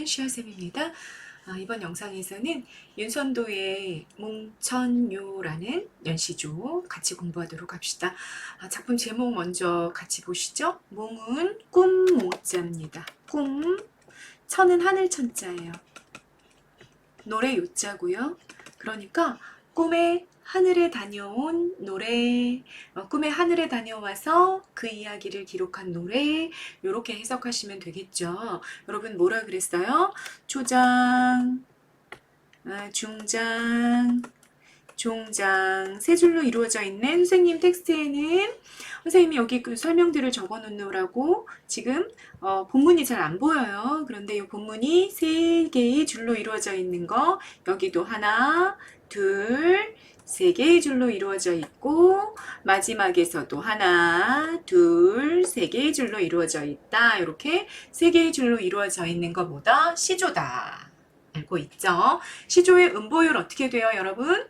시아쌤입니다. 이번 영상에서는 윤선도의 몽천요라는 연시조 같이 공부하도록 합시다. 작품 제목 먼저 같이 보시죠. 몽은 꿈 몽자입니다. 꿈, 천은 하늘 천자예요. 노래 요자고요. 그러니까 꿈에 하늘에 다녀온 노래, 꿈에 하늘에 다녀와서 그 이야기를 기록한 노래, 이렇게 해석하시면 되겠죠. 여러분 뭐라 그랬어요? 초장, 중장, 종장 세 줄로 이루어져 있는 선생님 텍스트에는 선생님이 여기 그 설명들을 적어 놓느라고 지금 본문이 잘 안 보여요. 그런데 이 본문이 세 개의 줄로 이루어져 있는 거, 여기도 하나, 둘, 세 개의 줄로 이루어져 있고 마지막에서도 하나, 둘, 세 개의 줄로 이루어져 있다. 이렇게 세 개의 줄로 이루어져 있는 것보다 시조다. 알고 있죠? 시조의 음보율 어떻게 돼요, 여러분?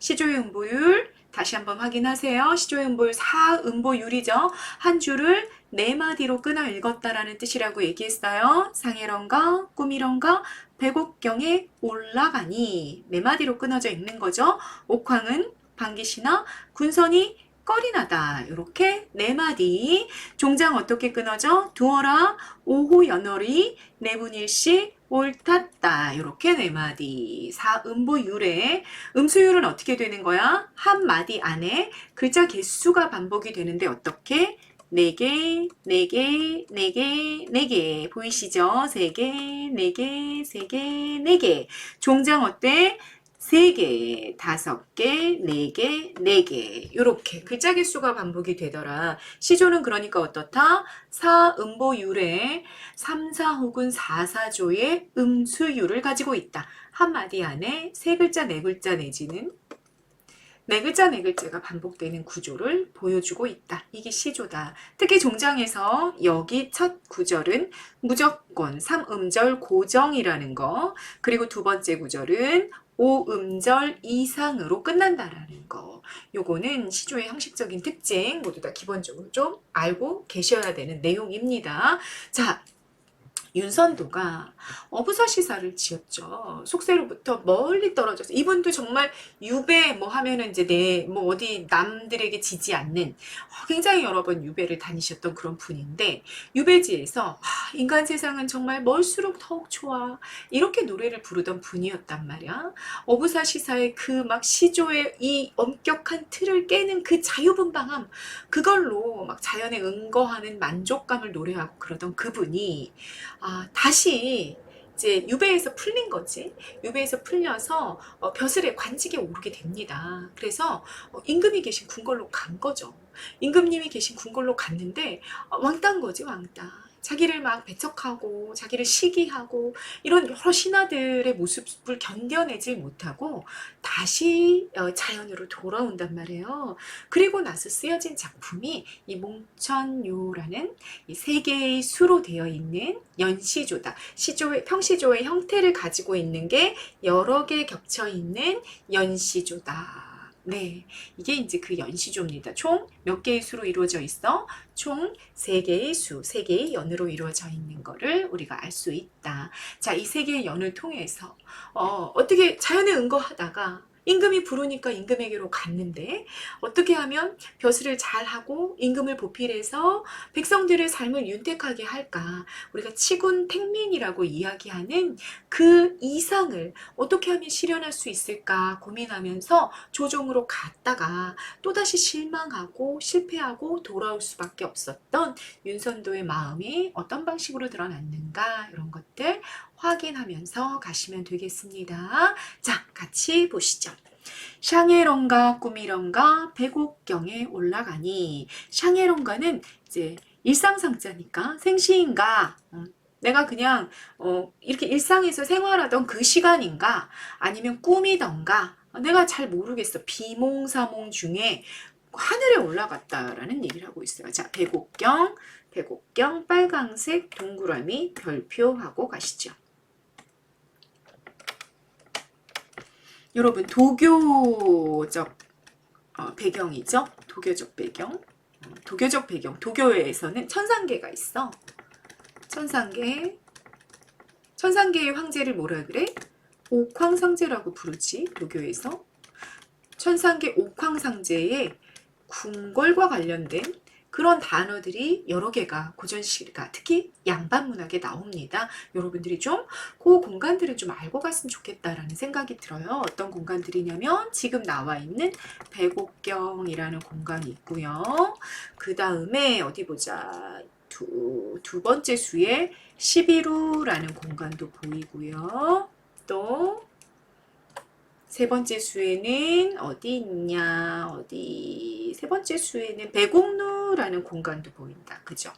시조의 음보율 다시 한번 확인하세요. 시조의 음보율 4음보율이죠. 한 줄을 네 마디로 끊어 읽었다라는 뜻이라고 얘기했어요. 상해런가, 꿈이런가, 백옥경에 올라가니 네 마디로 끊어져 있는 거죠. 옥황은 방귀시나 군선이 꺼리나다. 이렇게 네 마디. 종장 어떻게 끊어져? 두어라 오호 연월이 내분일시 옳았다. 이렇게 네 마디. 4음보율에 음수율은 어떻게 되는 거야? 한 마디 안에 글자 개수가 반복이 되는데 어떻게? 4개, 4개, 4개, 4개. 보이시죠? 3개, 4개, 3개, 4개. 종장 어때? 3개, 5개, 4개, 4개. 이렇게 글자 개수가 반복이 되더라. 시조는 그러니까 어떻다? 4음보율에 3, 4 혹은 4, 4조의 음수율을 가지고 있다. 한 마디 안에 세 글자, 네 글자 내지는 네 글자, 네 글자가 반복되는 구조를 보여주고 있다. 이게 시조다. 특히 종장에서 여기 첫 구절은 무조건 3음절 고정이라는 거, 그리고 두 번째 구절은 5음절 이상으로 끝난다라는 거. 요거는 시조의 형식적인 특징 모두 다 기본적으로 좀 알고 계셔야 되는 내용입니다. 자, 윤선도가 어부사시사를 지었죠. 속세로부터 멀리 떨어져서 이분도 정말 유배 뭐 하면은 이제 뭐 어디 남들에게 지지 않는 굉장히 여러 번 유배를 다니셨던 그런 분인데 유배지에서 인간 세상은 정말 멀수록 더욱 좋아 이렇게 노래를 부르던 분이었단 말이야. 어부사시사의 그 막 시조의 이 엄격한 틀을 깨는 그 자유분방함 그걸로 막 자연에 응거하는 만족감을 노래하고 그러던 그분이 다시 이제 유배에서 풀린 거지. 유배에서 풀려서 벼슬의 관직에 오르게 됩니다. 그래서 임금이 계신 궁궐로 간 거죠. 임금님이 계신 궁궐로 갔는데 왕따인 거지, 왕따. 자기를 막 배척하고 자기를 시기하고 이런 여러 신하들의 모습을 견뎌내질 못하고 다시 자연으로 돌아온단 말이에요. 그리고 나서 쓰여진 작품이 이 몽천요라는 이 세 개의 수로 되어 있는 연시조다. 시조의 평시조의 형태를 가지고 있는 게 여러 개 겹쳐 있는 연시조다. 네, 이게 이제 그 연시조입니다. 총 몇 개의 수로 이루어져 있어? 총 3개의 수, 3개의 연으로 이루어져 있는 거를 우리가 알 수 있다. 자, 이 3개의 연을 통해서 어떻게 자연에 응거하다가 임금이 부르니까 임금에게로 갔는데 어떻게 하면 벼슬을 잘하고 임금을 보필해서 백성들의 삶을 윤택하게 할까? 우리가 치군택민이라고 이야기하는 그 이상을 어떻게 하면 실현할 수 있을까 고민하면서 조정으로 갔다가 또다시 실망하고 실패하고 돌아올 수밖에 없었던 윤선도의 마음이 어떤 방식으로 드러났는가 이런 것들 확인하면서 가시면 되겠습니다. 자, 같이 보시죠. 샹해런가 꿈이런가 백옥경에 올라가니. 샹해런가는 이제 일상상자니까 생시인가 내가 그냥 이렇게 일상에서 생활하던 그 시간인가 아니면 꿈이던가 내가 잘 모르겠어. 비몽사몽 중에 하늘에 올라갔다라는 얘기를 하고 있어요. 자, 백옥경 빨강색 동그라미 별표하고 가시죠. 여러분 도교적 배경이죠. 도교적 배경. 도교에서는 천상계가 있어. 천상계의 황제를 뭐라 그래? 옥황상제라고 부르지, 도교에서. 천상계 옥황상제의 궁궐과 관련된 그런 단어들이 여러 개가 고전시가 특히 양반문학에 나옵니다. 여러분들이 좀 그 공간들을 좀 알고 갔으면 좋겠다라는 생각이 들어요. 어떤 공간들이냐면 지금 나와 있는 백옥경이라는 공간이 있고요. 그 다음에 어디 보자. 두 번째 수에 11호라는 공간도 보이고요. 또 세 번째 수에는 어디 있냐, 어디, 세 번째 수에는 백옥루라는 공간도 보인다. 그죠?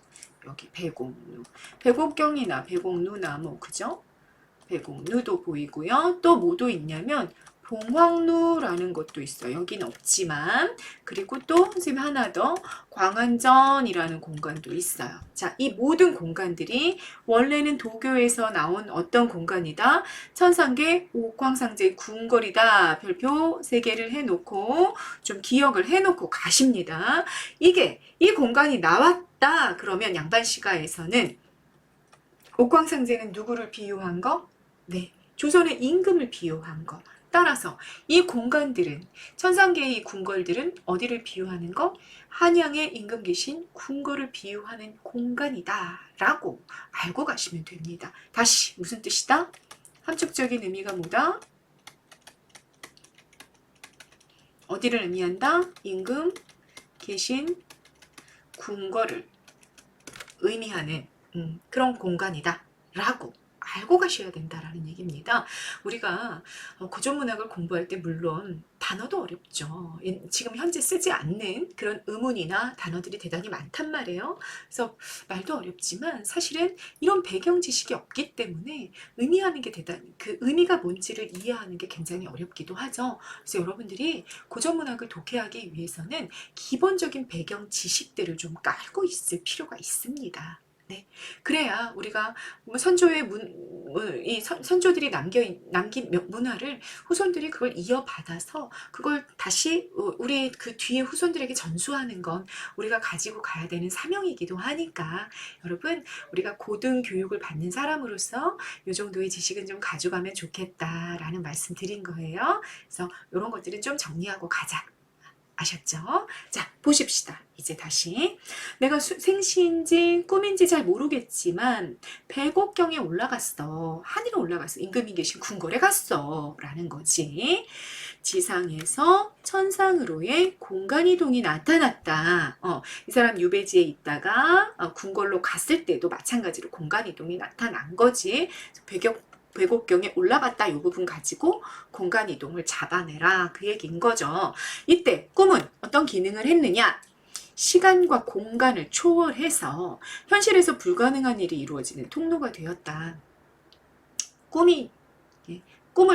여기 백옥루. 백옥경이나 백옥루나 뭐, 그죠? 백옥루도 보이고요. 또 뭐도 있냐면, 봉황루라는 것도 있어요. 여긴 없지만. 그리고 또 선생님 하나 더 광안전이라는 공간도 있어요. 자, 이 모든 공간들이 원래는 도교에서 나온 어떤 공간이다? 천상계 옥황상제의 궁궐이다. 별표 3개를 해놓고 좀 기억을 해놓고 가십니다. 이 공간이 나왔다. 그러면 양반시가에서는 옥황상제는 누구를 비유한 거? 네, 조선의 임금을 비유한 거. 따라서 이 공간들은 천상계의 이 궁궐들은 어디를 비유하는 거? 한양에 임금 계신 궁궐을 비유하는 공간이다 라고 알고 가시면 됩니다. 다시 무슨 뜻이다? 함축적인 의미가 뭐다? 어디를 의미한다? 임금 계신 궁궐을 의미하는 그런 공간이다 라고 알고 가셔야 된다라는 얘기입니다. 우리가 고전문학을 공부할 때 물론 단어도 어렵죠. 지금 현재 쓰지 않는 그런 의문이나 단어들이 대단히 많단 말이에요. 그래서 말도 어렵지만 사실은 이런 배경 지식이 없기 때문에 의미하는 게 그 의미가 뭔지를 이해하는 게 굉장히 어렵기도 하죠. 그래서 여러분들이 고전문학을 독해하기 위해서는 기본적인 배경 지식들을 좀 깔고 있을 필요가 있습니다. 네, 그래야 우리가 선조의 선조들이 남긴 문화를 후손들이 그걸 이어받아서 그걸 다시 우리 그 뒤에 후손들에게 전수하는 건 우리가 가지고 가야 되는 사명이기도 하니까 여러분 우리가 고등 교육을 받는 사람으로서 이 정도의 지식은 좀 가져가면 좋겠다라는 말씀 드린 거예요. 그래서 이런 것들은 좀 정리하고 가자. 아셨죠? 자, 보십시다. 이제 다시 내가 생시인지 꿈인지 잘 모르겠지만 백옥경에 올라갔어. 하늘에 올라갔어. 임금이 계신 궁궐에 갔어. 라는 거지. 지상에서 천상으로의 공간이동이 나타났다. 이 사람 유배지에 있다가 궁궐로 갔을 때도 마찬가지로 공간이동이 나타난 거지. 백옥경에 올라갔다 이 부분 가지고 공간이동을 잡아내라 그 얘기인 거죠. 이때 꿈은 어떤 기능을 했느냐? 시간과 공간을 초월해서 현실에서 불가능한 일이 이루어지는 통로가 되었다. 꿈을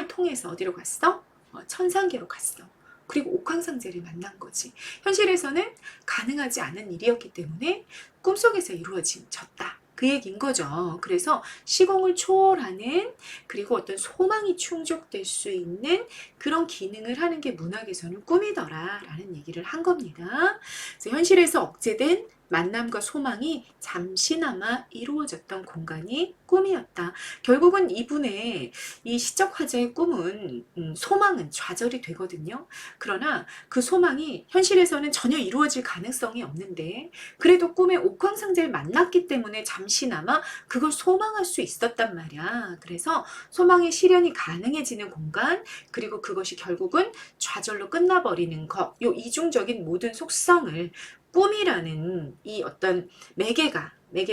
통해서 어디로 갔어? 천상계로 갔어. 그리고 옥황상제를 만난 거지. 현실에서는 가능하지 않은 일이었기 때문에 꿈속에서 이루어졌다. 그 얘기인 거죠. 그래서 시공을 초월하는 그리고 어떤 소망이 충족될 수 있는 그런 기능을 하는 게 문학에서는 꿈이더라 라는 얘기를 한 겁니다. 그래서 현실에서 억제된 만남과 소망이 잠시나마 이루어졌던 공간이 꿈이었다. 결국은 이분의 이 시적 화자의 꿈은 소망은 좌절이 되거든요. 그러나 그 소망이 현실에서는 전혀 이루어질 가능성이 없는데 그래도 꿈에 옥황상제를 만났기 때문에 잠시나마 그걸 소망할 수 있었단 말이야. 그래서 소망의 실현이 가능해지는 공간 그리고 그것이 결국은 좌절로 끝나버리는 것. 요 이중적인 모든 속성을 꿈이라는 이 어떤 매개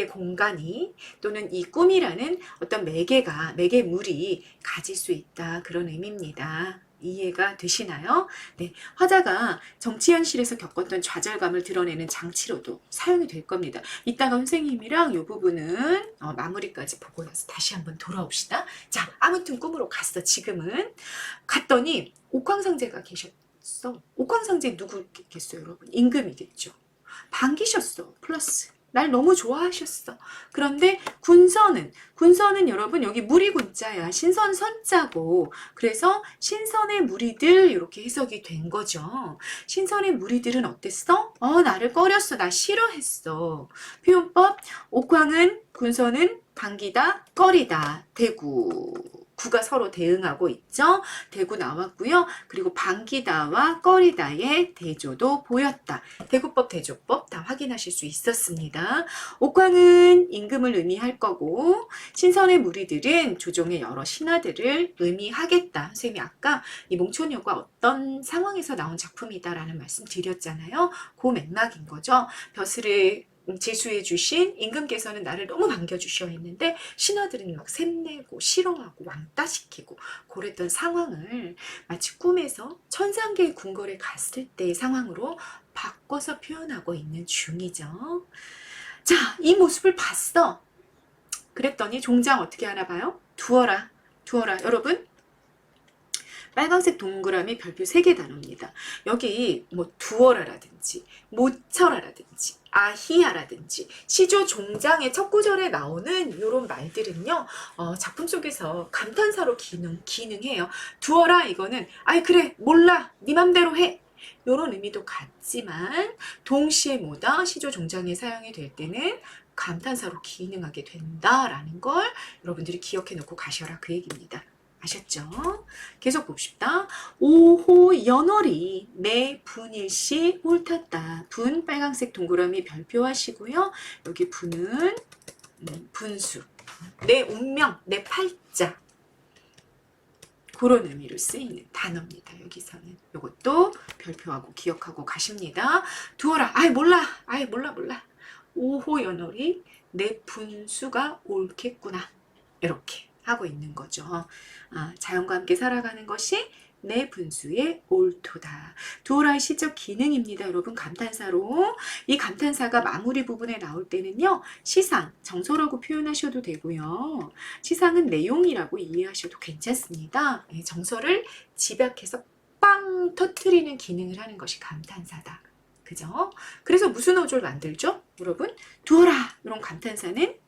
공간이 또는 이 꿈이라는 어떤 매개물이 가질 수 있다. 그런 의미입니다. 이해가 되시나요? 네, 화자가 정치 현실에서 겪었던 좌절감을 드러내는 장치로도 사용이 될 겁니다. 이따가 선생님이랑 이 부분은 마무리까지 보고 나서 다시 한번 돌아옵시다. 자, 아무튼 꿈으로 갔어. 지금은 갔더니 옥황상제가 계셨어. 옥황상제 누구겠어요, 여러분? 임금이겠죠. 반기셨어. 플러스 날 너무 좋아하셨어. 그런데 군선은 여러분 여기 무리군자야. 신선 선자고 그래서 신선의 무리들 이렇게 해석이 된 거죠. 신선의 무리들은 어땠어? 나를 꺼렸어. 나 싫어했어. 표현법 옥황은 군선은 반기다, 꺼리다, 대구. 구가 서로 대응하고 있죠. 대구 나왔고요. 그리고 반기다와 꺼리다의 대조도 보였다. 대구법, 대조법 다 확인하실 수 있었습니다. 옥황은 임금을 의미할 거고 신선의 무리들은 조정의 여러 신하들을 의미하겠다. 선생님이 아까 이 몽촌요가 어떤 상황에서 나온 작품이다라는 말씀 드렸잖아요. 그 맥락인 거죠. 벼슬을 제수해 주신 임금께서는 나를 너무 반겨주셔 했는데 신하들은 막 샘내고 싫어하고 왕따시키고 그랬던 상황을 마치 꿈에서 천상계의 궁궐에 갔을 때의 상황으로 바꿔서 표현하고 있는 중이죠. 자, 이 모습을 봤어. 그랬더니 종장 어떻게 하나 봐요? 두어라. 두어라. 여러분, 빨간색 동그라미 별표 3개 단어입니다. 여기 뭐 두어라라든지 모처라라든지 아히야라든지 시조 종장의 첫 구절에 나오는 이런 말들은요, 작품 속에서 감탄사로 기능해요. 두어라 이거는 아이 그래 몰라 네 맘대로 해 이런 의미도 같지만 동시에 뭐다 시조 종장에 사용이 될 때는 감탄사로 기능하게 된다라는 걸 여러분들이 기억해 놓고 가셔라 그 얘기입니다. 아셨죠? 계속 봅시다. 오호 연월이 내 분일시 옳았다. 분 빨간색 동그라미 별표하시고요. 여기 분은 분수. 내 운명, 내 팔자. 그런 의미로 쓰이는 단어입니다. 여기서는 이것도 별표하고 기억하고 가십니다. 두어라. 아이 몰라. 아이 몰라. 오호 연월이 내 분수가 옳겠구나. 이렇게 하고 있는 거죠. 자연과 함께 살아가는 것이 내 분수의 옳도다. 두어라의 시적 기능입니다. 여러분 감탄사로. 이 감탄사가 마무리 부분에 나올 때는요. 시상, 정서라고 표현하셔도 되고요. 시상은 내용이라고 이해하셔도 괜찮습니다. 정서를 집약해서 빵 터트리는 기능을 하는 것이 감탄사다. 그죠? 그래서 무슨 어조를 만들죠? 여러분 두어라 이런 감탄사는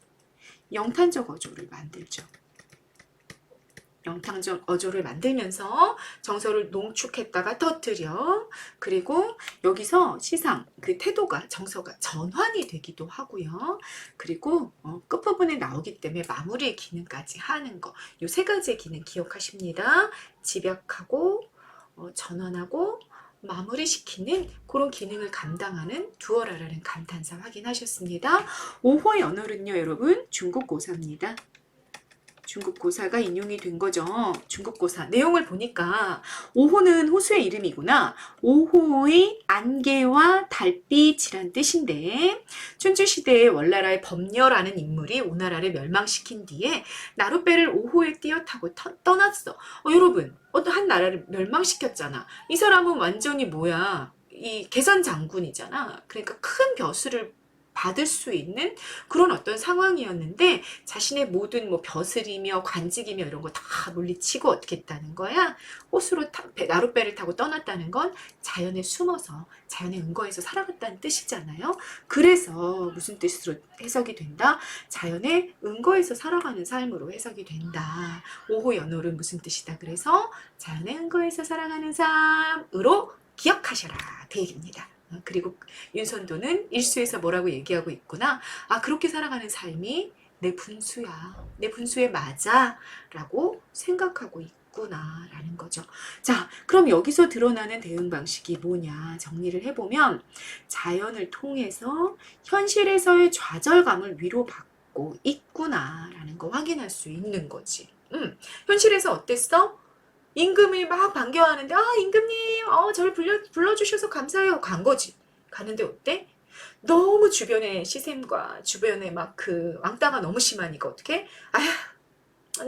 영탄적 어조를 만들죠. 영탄적 어조를 만들면서 정서를 농축했다가 터뜨려. 그리고 여기서 시상, 그 태도가 정서가 전환이 되기도 하고요. 그리고 끝부분에 나오기 때문에 마무리 기능까지 하는 거. 이 3가지의 기능 기억하십니다. 집약하고 전환하고 마무리시키는 그런 기능을 감당하는 두어라라는 감탄사 확인하셨습니다. 오호 연월은요 여러분 중국고사입니다. 중국고사가 인용이 된 거죠. 중국고사 내용을 보니까 오호는 호수의 이름이구나. 오호의 안개와 달빛이란 뜻인데 춘추시대에 월나라의 범녀라는 인물이 오나라를 멸망시킨 뒤에 나룻배를 오호에 띄어 타고 떠났어. 여러분 어떤 한 나라를 멸망시켰잖아. 이 사람은 완전히 뭐야 이 개선 장군이잖아. 그러니까 큰 벼슬을 받을 수 있는 그런 어떤 상황이었는데 자신의 모든 뭐 벼슬이며 관직이며 이런 거 다 물리치고 어떻게 했다는 거야. 호수로 나룻배를 타고 떠났다는 건 자연에 숨어서 자연에 은거해서 살아갔다는 뜻이잖아요. 그래서 무슨 뜻으로 해석이 된다? 자연에 은거해서 살아가는 삶으로 해석이 된다. 오호 연월은 무슨 뜻이다? 그래서 자연에 은거해서 살아가는 삶으로 기억하셔라 그 얘기입니다. 그리고 윤선도는 일수에서 뭐라고 얘기하고 있구나. 그렇게 살아가는 삶이 내 분수야. 내 분수에 맞아. 라고 생각하고 있구나. 라는 거죠. 자, 그럼 여기서 드러나는 대응 방식이 뭐냐. 정리를 해보면 자연을 통해서 현실에서의 좌절감을 위로받고 있구나. 라는 거 확인할 수 있는 거지. 현실에서 어땠어? 임금이 막 반겨하는데 임금님 저를 불러주셔서 감사해요. 간 거지. 가는데 어때? 너무 주변에 시샘과 주변에 막 그 왕따가 너무 심하니까 어떻게?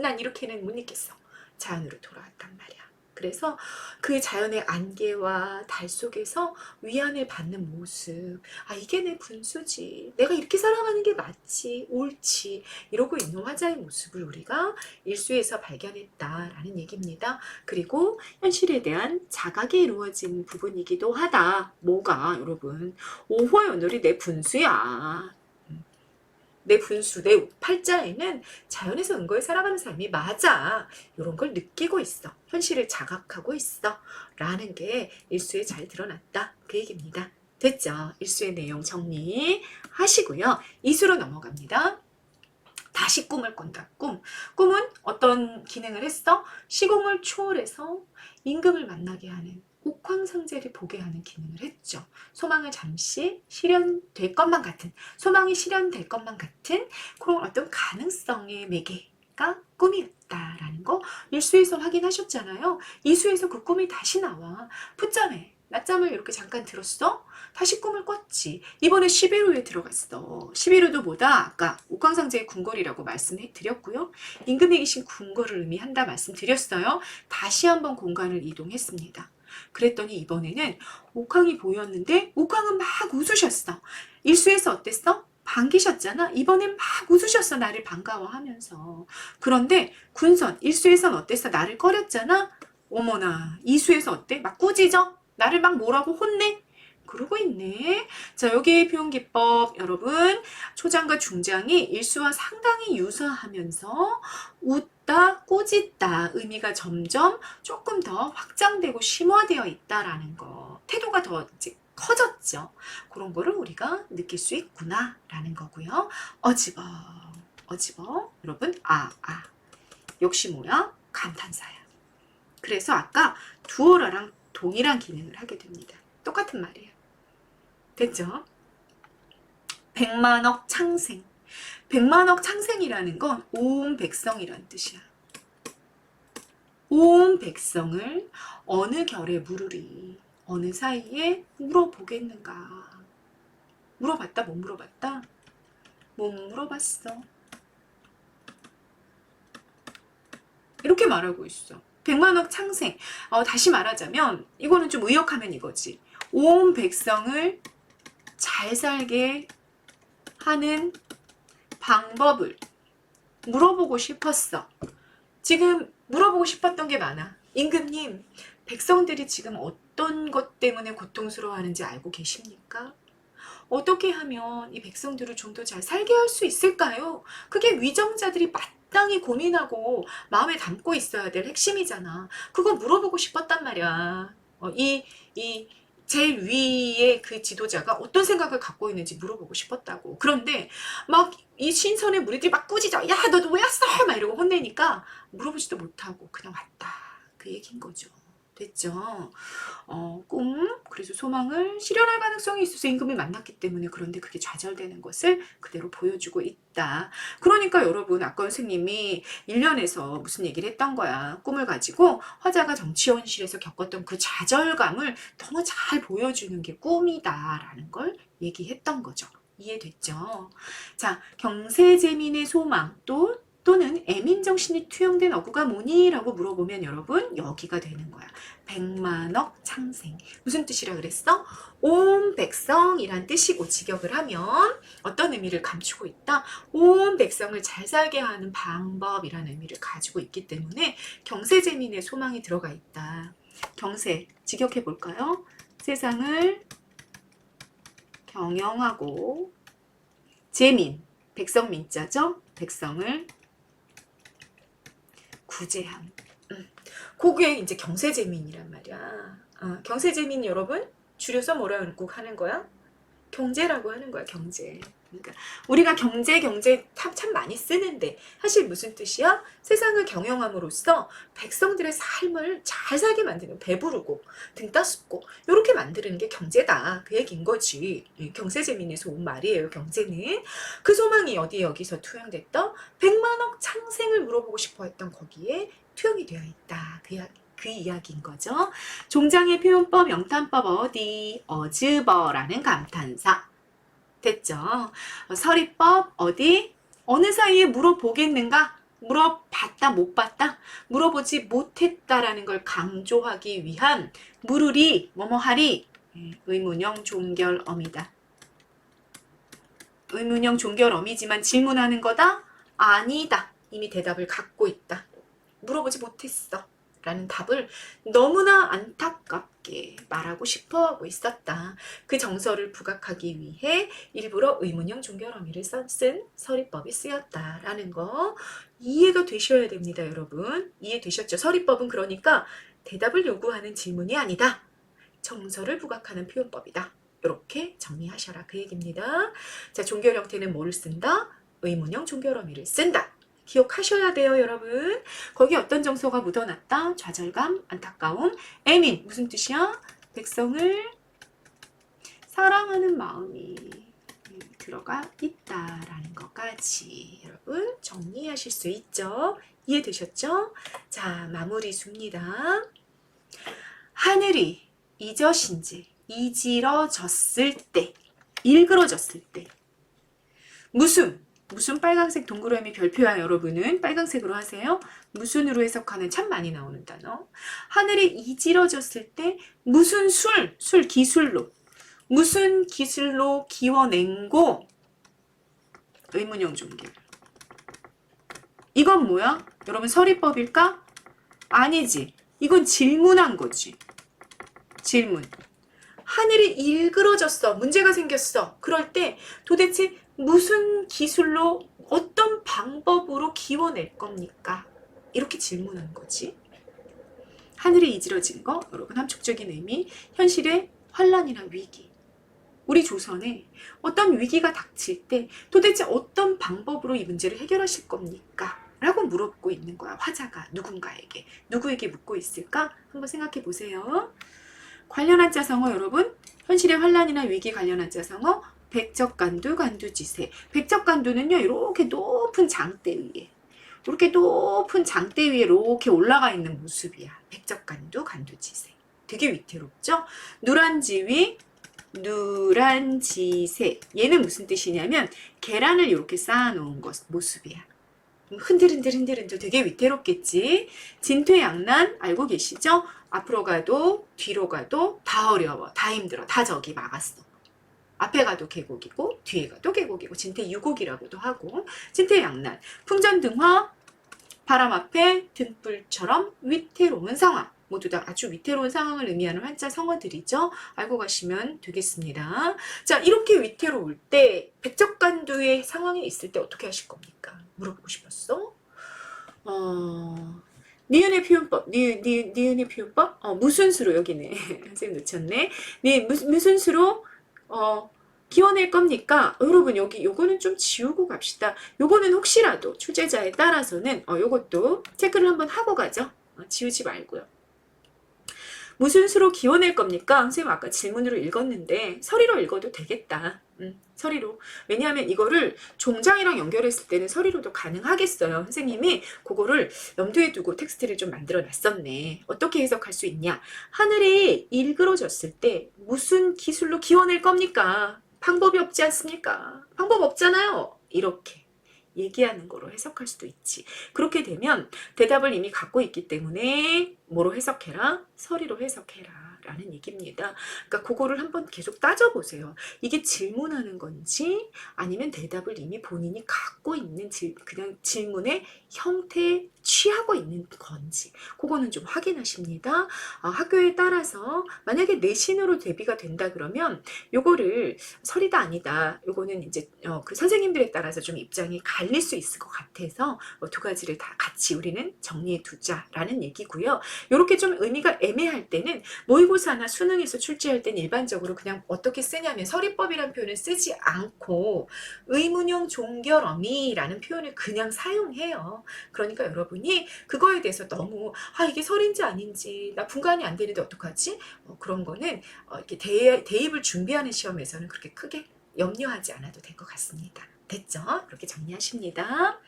난 이렇게는 못 있겠어. 자연으로 돌아왔단 말이야. 그래서 그 자연의 안개와 달 속에서 위안을 받는 모습. 이게 내 분수지. 내가 이렇게 살아가는 게 맞지. 옳지. 이러고 있는 화자의 모습을 우리가 일수에서 발견했다라는 얘기입니다. 그리고 현실에 대한 자각이 이루어진 부분이기도 하다. 뭐가 여러분. 오호의 오늘이 내 분수야. 내 분수, 내 팔자에는 자연에서 은거에 살아가는 삶이 맞아. 이런 걸 느끼고 있어. 현실을 자각하고 있어. 라는 게 일수에 잘 드러났다. 그 얘기입니다. 됐죠? 일수의 내용 정리하시고요. 이수로 넘어갑니다. 다시 꿈을 꾼다. 꿈은 어떤 기능을 했어? 시공을 초월해서 임금을 만나게 하는 옥황상제를 보게 하는 기능을 했죠. 소망을 잠시 실현될 것만 같은, 소망이 실현될 것만 같은 그런 어떤 가능성의 매개가 꿈이었다라는 거 일수에서 확인하셨잖아요. 이수에서 그 꿈이 다시 나와. 풋잠에 낮잠을 이렇게 잠깐 들었어? 다시 꿈을 꿨지. 이번에 11호에 들어갔어. 11호도 뭐다? 아까 옥황상제의 궁궐이라고 말씀해 드렸고요. 임금에 계신 궁궐을 의미한다 말씀드렸어요. 다시 한번 공간을 이동했습니다. 그랬더니 이번에는 옥황이 보였는데 옥황은 막 웃으셨어. 일수에서 어땠어? 반기셨잖아. 이번엔 막 웃으셨어. 나를 반가워하면서. 그런데 군선, 일수에선 어땠어? 나를 꺼렸잖아. 어머나, 이수에서 어때? 막 꾸짖어? 나를 막 뭐라고 혼내? 그러고 있네. 자, 여기의 표현기법 여러분, 초장과 중장이 일수와 상당히 유사하면서 웃다, 꾸짖다 의미가 점점 조금 더 확장되고 심화되어 있다라는 거. 태도가 더 이제 커졌죠. 그런 거를 우리가 느낄 수 있구나라는 거고요. 어집어, 어집어. 여러분, 역시 뭐야? 감탄사야. 그래서 아까 두어라랑 동일한 기능을 하게 됩니다. 똑같은 말이에요. 됐죠? 백만억 창생. 백만억 창생이라는 건 온 백성이란 뜻이야. 온 백성을 어느 결에 물으리, 어느 사이에 물어보겠는가. 물어봤다, 못 물어봤다? 못 물어봤어. 이렇게 말하고 있어. 백만억 창생. 다시 말하자면 이거는 좀 의역하면 이거지. 온 백성을 잘 살게 하는 방법을 물어보고 싶었어. 지금 물어보고 싶었던 게 많아. 임금님, 백성들이 지금 어떤 것 때문에 고통스러워하는지 알고 계십니까? 어떻게 하면 이 백성들을 좀 더 잘 살게 할 수 있을까요? 그게 위정자들이 마땅히 고민하고 마음에 담고 있어야 될 핵심이잖아. 그거 물어보고 싶었단 말이야. 이 제일 위에 그 지도자가 어떤 생각을 갖고 있는지 물어보고 싶었다고. 그런데 막 이 신선의 무리들이 막 꾸짖어. 야, 너도 왜 왔어? 막 이러고 혼내니까 물어보지도 못하고 그냥 왔다. 그 얘기인 거죠. 됐죠? 그래서 소망을 실현할 가능성이 있어서 임금을 만났기 때문에 그런데 그게 좌절되는 것을 그대로 보여주고 있다. 그러니까 여러분, 아까 선생님이 1년에서 무슨 얘기를 했던 거야. 꿈을 가지고 화자가 정치원실에서 겪었던 그 좌절감을 너무 잘 보여주는 게 꿈이다라는 걸 얘기했던 거죠. 이해됐죠? 자, 경세재민의 소망 또는 애민정신이 투영된 어구가 뭐니? 라고 물어보면 여러분 여기가 되는 거야. 백만억 창생. 무슨 뜻이라 그랬어? 온 백성이란 뜻이고 직역을 하면 어떤 의미를 감추고 있다? 온 백성을 잘 살게 하는 방법이라는 의미를 가지고 있기 때문에 경세재민의 소망이 들어가 있다. 경세, 직역해 볼까요? 세상을 경영하고 재민, 백성 민자죠? 백성을 구제함. 그게 이제 경세재민이란 말이야. 경세재민 여러분 줄여서 뭐라고 하는 거야? 경제라고 하는 거야. 경제. 그러니까 우리가 경제 참 많이 쓰는데 사실 무슨 뜻이야? 세상을 경영함으로써 백성들의 삶을 잘 살게 만드는, 배부르고 등 따숩고 이렇게 만드는 게 경제다. 그 얘기인 거지. 경세재민에서 온 말이에요. 경제는. 그 소망이 여기서 투영됐던 100만억 창생을 물어보고 싶어 했던 거기에 투영이 되어 있다. 그 이야기인 거죠. 종장의 표현법, 영탄법 어디? 어즈버라는 감탄사. 됐죠? 서리법 어디? 어느 사이에 물어보겠는가? 물어봤다 못 봤다? 물어보지 못했다라는 걸 강조하기 위한 물으리 뭐뭐하리 의문형 종결어미다. 의문형 종결어미지만 질문하는 거다? 아니다. 이미 대답을 갖고 있다. 물어보지 못했어. 라는 답을 너무나 안타깝게 말하고 싶어 하고 있었다. 그 정서를 부각하기 위해 일부러 의문형 종결어미를 쓴 서리법이 쓰였다라는 거 이해가 되셔야 됩니다, 여러분. 이해되셨죠? 서리법은 그러니까 대답을 요구하는 질문이 아니다. 정서를 부각하는 표현법이다. 이렇게 정리하셔라. 그 얘기입니다. 자, 종결 형태는 뭐를 쓴다? 의문형 종결어미를 쓴다. 기억하셔야 돼요, 여러분. 거기 어떤 정서가 묻어났다? 좌절감, 안타까움, 애민. 무슨 뜻이야? 백성을 사랑하는 마음이 들어가 있다라는 것까지 여러분 정리하실 수 있죠? 이해되셨죠? 자, 마무리 줍니다. 하늘이 이지러졌을 때, 일그러졌을 때, 무슨 빨간색 동그라미 별표야 여러분은 빨간색으로 하세요. 무슨으로 해석하는 참 많이 나오는 단어. 하늘이 이지러졌을 때 무슨 기술로 무슨 기술로 기워낸고 의문형 종결. 이건 뭐야? 여러분 서리법일까? 아니지. 이건 질문한 거지. 질문. 하늘이 일그러졌어. 문제가 생겼어. 그럴 때 도대체 무슨 기술로 어떤 방법으로 기워낼 겁니까? 이렇게 질문한 거지. 하늘이 이지러진 거 여러분 함축적인 의미 현실의 환란이나 위기. 우리 조선에 어떤 위기가 닥칠 때 도대체 어떤 방법으로 이 문제를 해결하실 겁니까? 라고 물었고 있는 거야. 화자가 누구에게 묻고 있을까? 한번 생각해 보세요. 관련한 자성어 여러분 현실의 환란이나 위기 관련한 자성어 백적간두 간두지세. 백적간두는요 이렇게 높은 장대 위에 이렇게 올라가 있는 모습이야. 백적간두 간두지세. 되게 위태롭죠? 누란지위 누란지세. 얘는 무슨 뜻이냐면 계란을 이렇게 쌓아놓은 모습이야. 흔들흔들 되게 위태롭겠지. 진퇴양난 알고 계시죠? 앞으로 가도 뒤로 가도 다 어려워. 다 힘들어. 다 저기 막았어. 앞에 가도 계곡이고 뒤에 가도 계곡이고 진퇴유곡이라고도 하고 진퇴양난 풍전등화 바람 앞에 등불처럼 위태로운 상황. 모두 다 아주 위태로운 상황을 의미하는 한자 성어들이죠. 알고 가시면 되겠습니다. 자, 이렇게 위태로울 때 백적간두의 상황에 있을 때 어떻게 하실 겁니까? 물어보고 싶었어. 니은의 표현법, 니은의 표현법, 무슨 수로 여기네. 선생님 놓쳤네. 무슨 수로 기워낼 겁니까? 여러분 여기 요거는 좀 지우고 갑시다. 요거는 혹시라도 출제자에 따라서는 요것도 체크를 한번 하고 가죠. 지우지 말고요. 무슨 수로 기워낼 겁니까? 선생님 아까 질문으로 읽었는데 서리로 읽어도 되겠다. 서리로. 왜냐하면 이거를 종장이랑 연결했을 때는 서리로도 가능하겠어요. 선생님이 그거를 염두에 두고 텍스트를 좀 만들어 놨었네. 어떻게 해석할 수 있냐? 하늘이 일그러졌을 때 무슨 기술로 기워낼 겁니까? 방법이 없지 않습니까? 방법 없잖아요. 이렇게 얘기하는 거로 해석할 수도 있지. 그렇게 되면 대답을 이미 갖고 있기 때문에 뭐로 해석해라? 서리로 해석해라. 라는 얘기입니다. 그러니까 그거를 한번 계속 따져보세요. 이게 질문하는 건지 아니면 대답을 이미 본인이 갖고 있는 그냥 질문의 형태에 취하고 있는 건지 그거는 좀 확인하십니다. 학교에 따라서 만약에 내신으로 대비가 된다 그러면 요거를 서리다 아니다. 요거는 이제 그 선생님들에 따라서 좀 입장이 갈릴 수 있을 것 같아서 두 가지를 다 같이 우리는 정리해 두자라는 얘기고요. 요렇게 좀 의미가 애매할 때는 모의고사나 수능에서 출제할 때는 일반적으로 그냥 어떻게 쓰냐면 서리법이라는 표현을 쓰지 않고 의문형 종결어미라는 표현을 그냥 사용해요. 그러니까 여러분이 그거에 대해서 너무 이게 설인지 아닌지 나 분간이 안 되는데 어떡하지? 그런 거는 이렇게 대입을 준비하는 시험에서는 그렇게 크게 염려하지 않아도 될 것 같습니다. 됐죠? 그렇게 정리하십니다.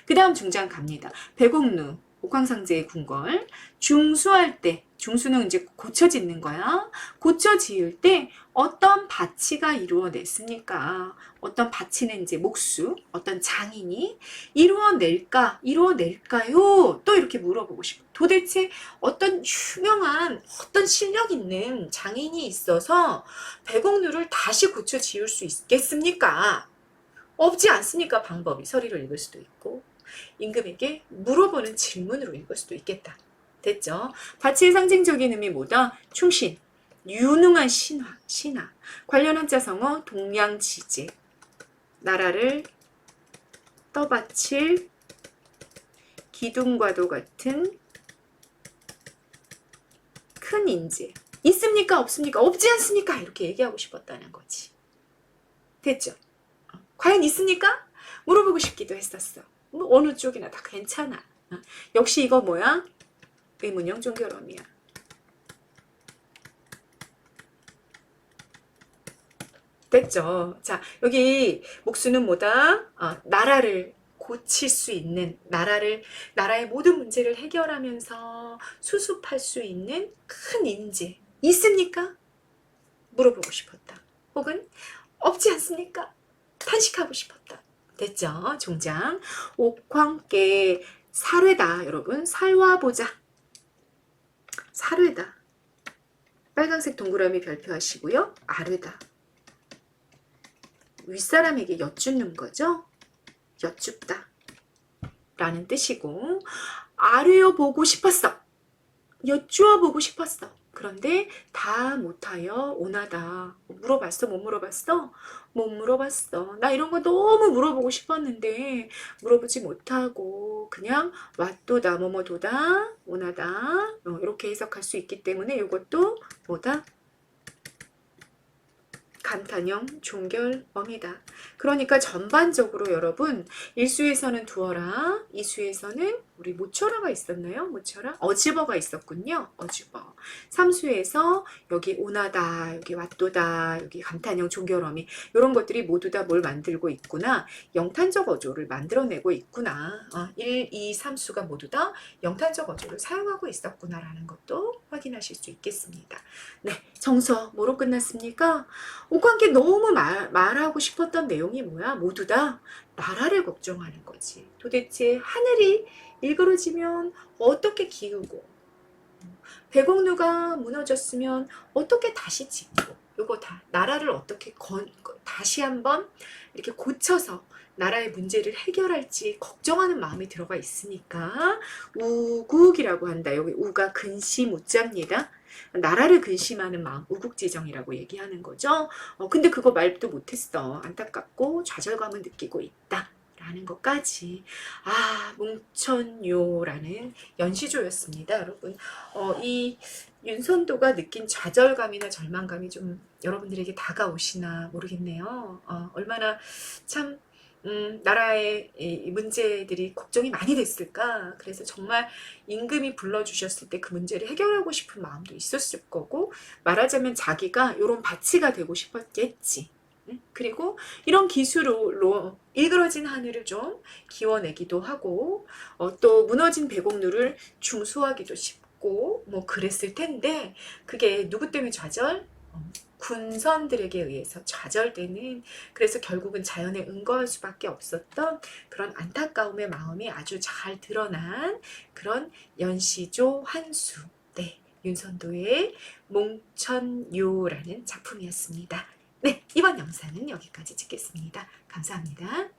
그 다음 중장 갑니다. 배곡루 옥황상제의 궁궐. 중수할 때 중수는 이제 고쳐 짓는 거야. 고쳐 지을 때 어떤 바치가 이루어냈습니까? 어떤 바치는 이제 목수, 어떤 장인이 이루어낼까요? 또 이렇게 물어보고 싶어. 도대체 어떤 유명한 어떤 실력 있는 장인이 있어서 배곡루를 다시 고쳐 지을 수 있겠습니까? 없지 않습니까? 방법이 서리로 읽을 수도 있고 임금에게 물어보는 질문으로 읽을 수도 있겠다. 됐죠? 바치의 상징적인 의미 뭐다? 충신, 유능한 신하. 관련한 자성어 동량지제. 나라를 떠받칠 기둥과도 같은 큰 인재. 있습니까? 없습니까? 없지 않습니까? 이렇게 얘기하고 싶었다는 거지. 됐죠? 과연 있습니까? 물어보고 싶기도 했었어. 뭐 어느 쪽이나 다 괜찮아. 역시 이거 뭐야? 의문형 종결어미야. 됐죠? 자, 여기 목수는 뭐다? 나라를 고칠 수 있는, 나라의 모든 문제를 해결하면서 수습할 수 있는 큰 인재 있습니까? 물어보고 싶었다. 혹은 없지 않습니까? 탄식하고 싶었다. 됐죠? 종장. 옥황께 살회다. 여러분, 살와보자. 살회다. 빨간색 동그라미 별표하시고요. 아뢰다. 윗사람에게 여쭙는 거죠. 여쭙다 라는 뜻이고, 아뢰어 보고 싶었어. 여쭈어 보고 싶었어. 그런데 다 못하여 오나다. 물어봤어? 못 물어봤어? 못 물어봤어. 나 이런 거 너무 물어보고 싶었는데 물어보지 못하고 그냥 왓도다 뭐뭐도다 오나다 이렇게 해석할 수 있기 때문에 이것도 뭐다? 감탄형 종결어미다. 그러니까 전반적으로 여러분, 일수에서는 두어라, 이수에서는 우리 모처라가 있었나요? 모처라? 어지버가 있었군요. 어지버. 삼수에서 여기 오나다, 여기 왓도다, 여기 감탄형 종결어미 이런 것들이 모두 다 뭘 만들고 있구나. 영탄적 어조를 만들어내고 있구나. 1, 2, 3수가 모두 다 영탄적 어조를 사용하고 있었구나라는 것도 확인하실 수 있겠습니다. 네, 정서 뭐로 끝났습니까? 옥황께 너무 말하고 싶었던 내용이 뭐야? 모두 다 나라를 걱정하는 거지. 도대체 하늘이 일그러지면 어떻게 기우고, 백옥루가 무너졌으면 어떻게 다시 짓고, 이거 다 나라를 어떻게 다시 한번 이렇게 고쳐서 나라의 문제를 해결할지 걱정하는 마음이 들어가 있으니까 우국이라고 한다. 여기 우가 근심 우자입니다. 나라를 근심하는 마음, 우국지정이라고 얘기하는 거죠. 근데 그거 말도 못했어. 안타깝고 좌절감을 느끼고 있다. 라는 것까지. 뭉천요라는 연시조였습니다. 여러분, 이 윤선도가 느낀 좌절감이나 절망감이 좀 여러분들에게 다가오시나 모르겠네요. 얼마나 참 나라의 이 문제들이 걱정이 많이 됐을까. 그래서 정말 임금이 불러주셨을 때 그 문제를 해결하고 싶은 마음도 있었을 거고, 말하자면 자기가 이런 바치가 되고 싶었겠지. 그리고 이런 기술로 일그러진 하늘을 좀 기워내기도 하고, 또 무너진 백옥루를 중수하기도 쉽고 뭐 그랬을 텐데, 그게 누구 때문에 좌절? 군선들에게 의해서 좌절되는, 그래서 결국은 자연에 응거할 수밖에 없었던 그런 안타까움의 마음이 아주 잘 드러난 그런 연시조 환수, 네, 윤선도의 몽천요라는 작품이었습니다. 네, 이번 영상은 여기까지 찍겠습니다. 감사합니다.